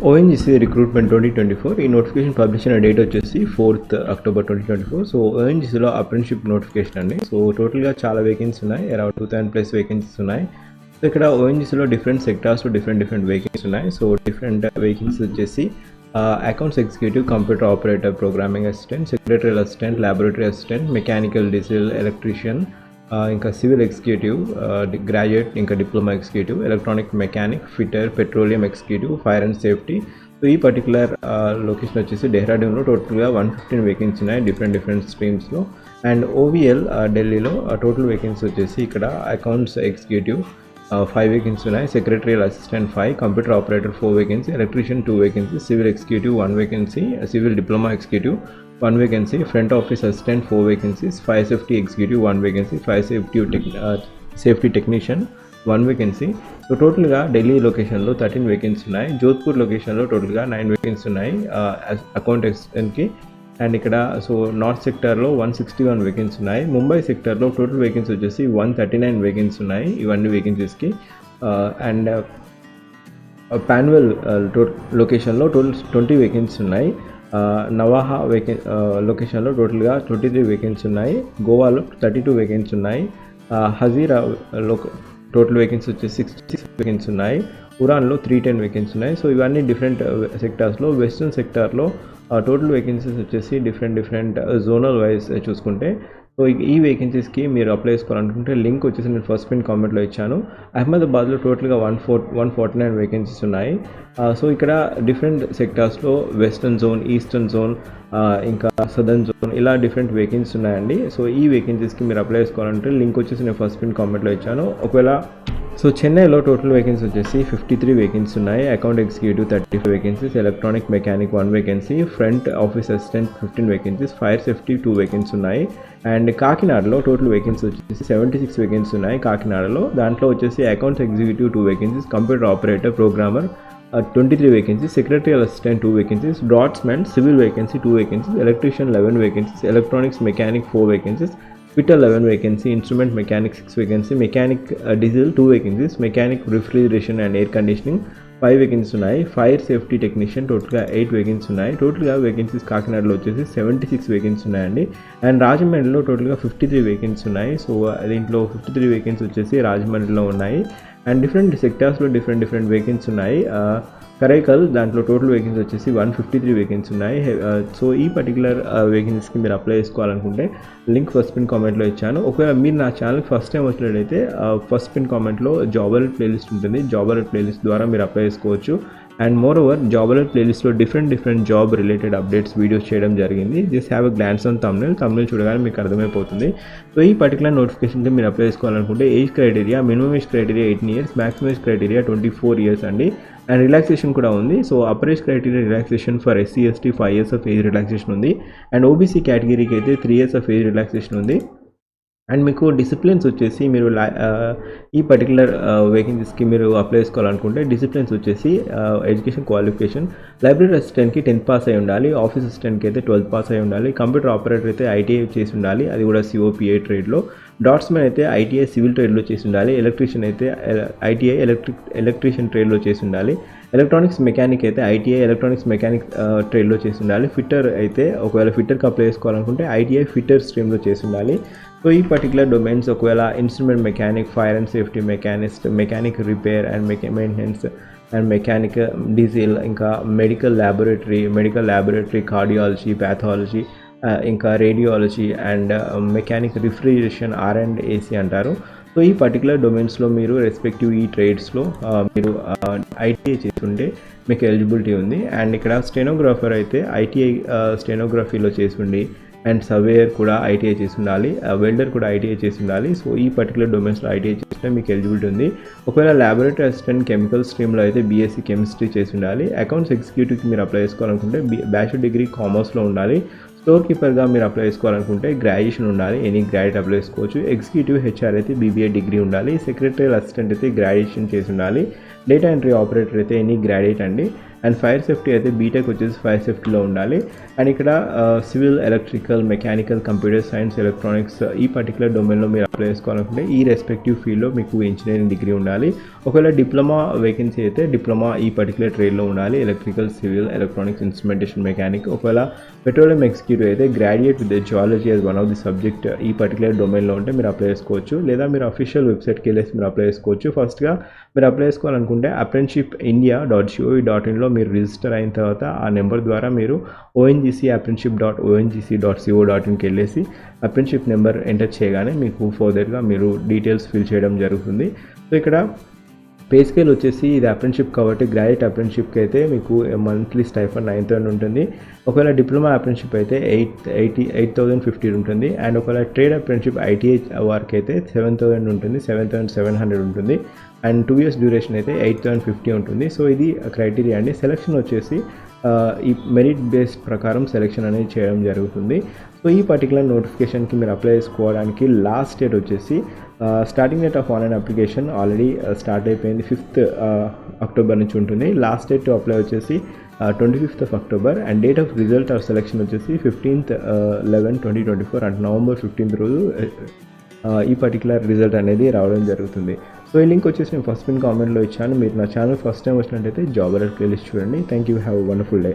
ONGC recruitment 2024 ఈ notification publish అయిన date వచ్చేసి 4th October 2024. సో ఓఎన్జీసీలో అప్రెంటిస్షిప్ నోటిఫికేషన్ అండి. సో టోటల్గా చాలా వేకెన్సీ ఉన్నాయి, అరౌండ్ 2000+ వేకెన్సీస్ ఉన్నాయి. సో ఇక్కడ ఓఎన్జీసీలో డిఫరెంట్ సెక్టార్స్లో డిఫరెంట్ వేకెన్సీ ఉన్నాయి. సో డిఫరెంట్ వేకెన్సీ వచ్చేసి accounts executive, computer operator, programming assistant, secretarial assistant, laboratory assistant, mechanical, diesel, electrician, ఇంకా సివిల్ ఎగ్జిక్యూటివ్, గ్రాడ్యుయేట్, ఇంకా diploma executive, electronic mechanic, fitter, petroleum executive, fire and safety. So ఈ particular location వచ్చేసి డెహ్రాడూన్లో టోటల్గా 115 vacancy ఉన్నాయి different స్ట్రీమ్స్లో. And ఓవిఎల్ ఢిల్లీలో total vacancy వచ్చేసి ఇక్కడ accounts executive 5 vacancy ఉన్నాయి, secretarial assistant 5, computer operator 4 vacancy, electrician 2 vacancy, civil executive 1 vacancy, civil diploma executive 1 vacancy, front office assistant 4 vacancies, fire safety executive 1 vacancy, fire safety technician 1 vacancy. So టోటల్గా ఢిల్లీ లొకేషన్లో 13 vacancy ఉన్నాయి, జోధ్పూర్ లొకేషన్లో టోటల్గా 9 vacancy ఉన్నాయి account అసిస్టెంట్కి. And ఇక్కడ so north సెక్టార్లో 161 vacancy ఉన్నాయి, ముంబై సెక్టార్లో టోటల్ వేకెన్సీ వచ్చేసి 139 వేకెన్సీ ఉన్నాయి ఇవన్నీ వేకెన్సీస్కి. అండ్ పాన్వెల్ లొకేషన్లో టోటల్ 20 వేకెన్సీ ఉన్నాయి, నవాహా లొకేషన్లో టోటల్గా 23 వేకెన్సీ ఉన్నాయి, గోవాలో 32 వేకెన్సీ ఉన్నాయి, హజీరాలో టోటల్ వేకెన్సీ వచ్చేసి 66 వేకెన్సీ ఉన్నాయి, ఉరాన్లో 310 వేకెన్సీ ఉన్నాయి. సో ఇవన్నీ డిఫరెంట్ సెక్టార్స్లో. వెస్ట్రన్ సెక్టార్లో టోటల్ వేకెన్సీస్ వచ్చేసి డిఫరెంట్ జోనల్ వైజ్ చూసుకుంటే. సో ఈ వేకెన్సీస్కి మీరు అప్లై చేసుకోవాలనుకుంటే లింక్ వచ్చేసి నేను ఫస్ట్ పిన్ కామెంట్లో ఇచ్చాను. అహ్మదాబాద్లో టోటల్గా 149 వేకెన్సీస్ ఉన్నాయి. సో ఇక్కడ డిఫరెంట్ సెక్టార్స్లో వెస్టర్న్ జోన్, ఈస్టర్న్ జోన్, ఇంకా సదర్న్ జోన్ ఇలా డిఫరెంట్ వేకెన్సీస్ ఉన్నాయండి. సో ఈ వేకెన్సీస్కి మీరు అప్లై చేసుకోవాలంటే లింక్ వచ్చేసి నేను ఫస్ట్ పిన్ కామెంట్లో ఇచ్చాను. ఒకవేళ సో చెన్నైలో టోటల్ వేకెన్సీ వచ్చేసి 53 వేకెన్సీ ఉన్నాయి, account executive 35 vacancies, electronic mechanic 1 vacancy, front office assistant 15 vacancies, fire safety 2 vacancy ఉన్నాయి. అండ్ కాకినాడలో టోటల్ వేకెన్సీ వచ్చేసి 76 వేకెన్సీ ఉన్నాయి కాకినాడలో. దాంట్లో వచ్చేసి accounts executive 2 vacancies, computer operator, programmer 23 vacancies, secretarial assistant 2 vacancies, draughtsmen civil vacancy 2 vacancies, electrician 11 vacancies, electronics mechanic 4 vacancies, fitter 11 vacancy, instrument mechanic 6 vacancy, mechanic diesel 2 vacancies, mechanic refrigeration and air conditioning 5 vacancy ఉన్నాయి, fire safety technician టోటల్గా 8 vacancy ఉన్నాయి. టోటల్గా vacancies కాకినాడలో వచ్చేసి 76 vacancy ఉన్నాయండి. And రాజమండ్రిలో టోటల్గా 53 vacancy ఉన్నాయి. సో దీంట్లో 53 వేకెన్సీ వచ్చేసి రాజమండ్రిలో ఉన్నాయి. అండ్ డిఫరెంట్ సెక్టార్స్లో డిఫరెంట్ వేకెన్సీ ఉన్నాయి. కరైకల్ దాంట్లో టోటల్ వేకెన్సీ వచ్చేసి 153 వేకెన్సీ ఉన్నాయి. సో ఈ పర్టికులర్ వేకెన్సీస్కి మీరు అప్లై చేసుకోవాలనుకుంటే లింక్ ఫస్ట్ పిన్ కామెంట్లో ఇచ్చాను. ఒకవేళ మీరు నా ఛానల్కి ఫస్ట్ టైం వచ్చినట్లయితే ఫస్ట్ పిన్ కామెంట్లో జాబ్ అలర్ట్ ప్లేలిస్ట్ ఉంటుంది, జాబ్ అలర్ట్ ప్లేలిస్ట్ ద్వారా మీరు అప్లై చేసుకోవచ్చు. And moreover job alert ప్లేలిస్ట్లో different job related updates videos చేయడం జరిగింది. Just have a glance on thumbnail చూడగానే మీకు అర్థమైపోతుంది. సో ఈ పర్టికులర్ నోటిఫికేషన్కి మీరు అప్లై చేసుకోవాలనుకుంటే age criteria, minimum age criteria 18 years, maximum age criteria 24 years అండి. అండ్ రిలాక్సేషన్ కూడా ఉంది. So upper age criteria relaxation for SC ST 5 years of age relaxation ఉంది. అండ్ ఓబీసీ కేటగిరీకి అయితే 3 years ఆఫ్ ఏజ్ రిలాక్సేషన్ ఉంది. And మీకు disciplines వచ్చేసి మీరు ఈ పర్టికులర్ వేకెన్సీస్కి మీరు అప్లై చేసుకోవాలనుకుంటే డిసిప్లిన్స్ వచ్చేసి ఎడ్యుకేషన్ క్వాలిఫికేషన్, లైబ్రరీ అసిస్టెంట్కి 10th పాస్ అయి ఉండాలి, ఆఫీస్ అసిస్టెంట్కి అయితే 12th పాస్ అయి ఉండాలి, కంప్యూటర్ ఆపరేటర్ అయితే ITI చేసి ఉండాలి, అది కూడా COPA ట్రేడ్లో, డాట్స్మెన్ అయితే ITI సివిల్ ట్రేడ్లో చేసి ఉండాలి, ఎలక్ట్రీషియన్ అయితే ITI ఎలక్ట్రీషియన్ ట్రేడ్లో చేసి ఉండాలి, ఎలక్ట్రానిక్స్ మెకానిక్ అయితే ITI ఎలక్ట్రానిక్స్ మెకానిక్ ట్రేడ్లో చేసి ఉండాలి, ఫిట్టర్ అయితే ఒకవేళ ఫిట్టర్కి అప్లై చేసుకోవాలనుకుంటే ITI ఫిట్టర్ స్ట్రీమ్లో చేసి ఉండాలి. సో ఈ పర్టికులర్ డొమైన్స్ ఒకవేళ instrument mechanic, fire and safety machinist, mechanic repair and maintenance and mechanic diesel, ఇంకా మెడికల్ ల్యాబొరేటరీ, కార్డియాలజీ, ప్యాథాలజీ, ఇంకా radiology and mechanic refrigeration R&AC అంటారు. సో ఈ పర్టికులర్ డొమైన్స్లో మీరు రెస్పెక్టివ్ ఈ ట్రేడ్స్లో మీరు ITI చేస్తుంటే మీకు ఎలిజిబిలిటీ ఉంది. అండ్ ఇక్కడ స్టెనోగ్రాఫర్ అయితే ITI స్టెనోగ్రఫీలో చేసి ఉండి, అండ్ సర్వేయర్ కూడా ITI చేసి ఉండాలి, వెల్డర్ కూడా ITI చేసి ఉండాలి. సో ఈ పర్టికులర్ డొమైన్స్లో ITI చేస్తే మీకు ఎలిజిబిలిటీ ఉంది. ఒకవేళ ల్యాబొరేటరీ అసిస్టెంట్ కెమికల్ స్ట్రీమ్లో అయితే BSc కెమిస్ట్రీ చేసి ఉండాలి. అకౌంట్స్ ఎగ్జిక్యూటివ్కి మీరు అప్లై చేసుకోవాలనుకుంటే బ్యాచిలర్ డిగ్రీ కామర్స్లో ఉండాలి. స్టోర్ కీపర్గా మీరు అప్లై చేసుకోవాలనుకుంటే గ్రాడ్యుయేషన్ ఉండాలి, ఎనీ గ్రాడ్యుయేట్ అప్లై చేసుకోవచ్చు. ఎగ్జిక్యూటివ్ HR అయితే BBA డిగ్రీ ఉండాలి, సెక్రటరియల్ అసిస్టెంట్ అయితే గ్రాడ్యుయేషన్ చేసి ఉండాలి, డేటా ఎంట్రీ ఆపరేటర్ అయితే ఎనీ గ్రాడ్యుయేట్ అండి. అండ్ ఫైర్ సేఫ్టీ అయితే బీటెక్ వచ్చేసి ఫైర్ సేఫ్టీలో ఉండాలి. అండ్ ఇక్కడ civil, electrical, mechanical, computer science, electronics ఈ పర్టికులర్ డొమైన్లో మీరు అప్లై చేసుకోవాలనుకుంటే ఈ రెస్పెక్టివ్ ఫీల్డ్లో మీకు ఇంజనీరింగ్ డిగ్రీ ఉండాలి. ఒకవేళ డిప్లొమా వేకెన్సీ అయితే డిప్లొమా ఈ పర్టికులర్ ట్రేడ్లో ఉండాలి, electrical, civil, electronics, instrumentation, mechanic. ఒకవేళ పెట్రోలియం ఎగ్జిక్యూటివ్ అయితే graduate with geology as one of the subject ఈ పర్టికులర్ డొమైన్లో ఉంటే మీరు అప్లై చేసుకోవచ్చు. లేదా మీరు అఫీషియల్ వెబ్సైట్కి వెళ్ళేసి మీరు అప్లై చేసుకోవచ్చు. ఫస్ట్గా మీరు అప్లై చేసుకోవాలనుకుంటే apprenticeshipindia.co.in మీరు రిజిస్టర్ అయిన తర్వాత ఆ నెంబర్ ద్వారా మీరు ONGC-apprenticeship.ONGC.co.inకి వెళ్ళేసి అప్రెంటిషిప్ నెంబర్ ఎంటర్ చేయగానే మీకు ఫర్దర్గా మీరు డీటెయిల్స్ ఫిల్ చేయడం జరుగుతుంది. సో ఇక్కడ పే స్కేల్ వచ్చేసి ఇది అప్రెంటిషిప్ కాబట్టి గ్రాడ్యుయేట్ అప్రెంటిషిప్కి అయితే మీకు మంత్లీ స్టైఫండ్ 9,000 ఉంటుంది. ఒకవేళ డిప్లొమా అప్రెంటిషిప్ అయితే 8,050 ఉంటుంది. అండ్ ఒకవేళ ట్రేడ్ అప్రెంటిషిప్ ITI వారికి అయితే 7,000 ఉంటుంది, 7,700 ఉంటుంది. అండ్ 2 years డ్యూరేషన్ అయితే 8,050 ఉంటుంది. సో ఇది క్రైటీరియా అండి. సెలక్షన్ వచ్చేసి ఈ మెరిట్ బేస్డ్ ప్రకారం సెలెక్షన్ అనేది చేయడం జరుగుతుంది. సో ఈ పర్టికులర్ నోటిఫికేషన్కి మీరు అప్లై చేసుకోవడానికి లాస్ట్ డేట్ వచ్చేసి starting date of online application already start అయిపోయింది, 5th October నుంచి ఉంటుంది. లాస్ట్ డేట్ టు అప్లై వచ్చేసి 25th October. And date of result of selection వచ్చేసి 15th 11/2024 అంటే November 15th రోజు ఈ పర్టికులర్ రిజల్ట్ అనేది రావడం జరుగుతుంది. సో ఈ లింక్ వచ్చేసి నేను ఫస్ట్ పిన్ కామెంట్లో ఇచ్చాను. మీరు నా ఛానల్ ఫస్ట్ టైం వచ్చినట్టయితే జాబ్ అలర్ట్ ప్లేలిస్ట్ చూడండి. Thank you, have a wonderful day.